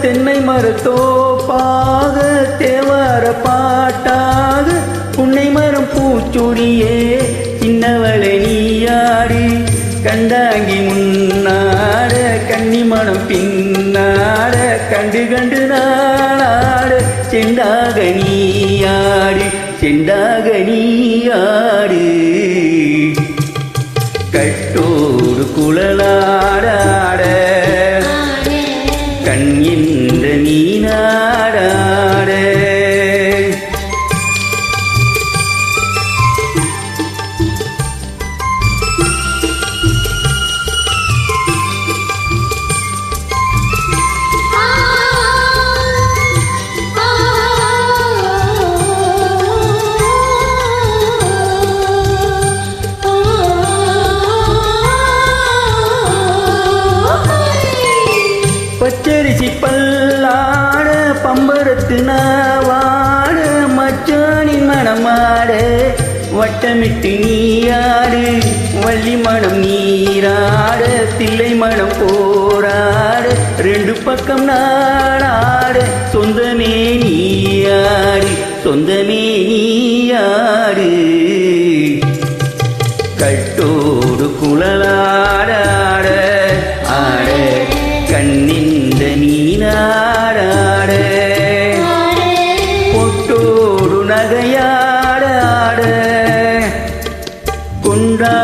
தென்னை மரத்தோப்பாக தேவார பாட்டாக புன்னை மரம் பூச்சொடியே சின்னவளை நீயாடி கண்டாங்கி முன்னாட கன்னி மனம் பின்னாட கண்டு கண்டு நாளாட செண்டாக நீயாடி செண்டாக நீயாடு கட்டோடு குழலாடாட கண்ணின்ற நீனாடாட பச்சரிசி பல்லாட பம்பரத்து நாவாட மச்சானின் மனமாட வட்டமிட்டு நீயாடு வள்ளி மனம் நீராட தில்லை மனம் போராட ரெண்டு பக்கம் நாடாட சொந்தமே நீயாடு சொந்தமே நீயாடு கட்டோடு குழலாடாட ஆட கண்ணிந்த நீனாடாட பொட்டோடு நகையாடாட கொண்டா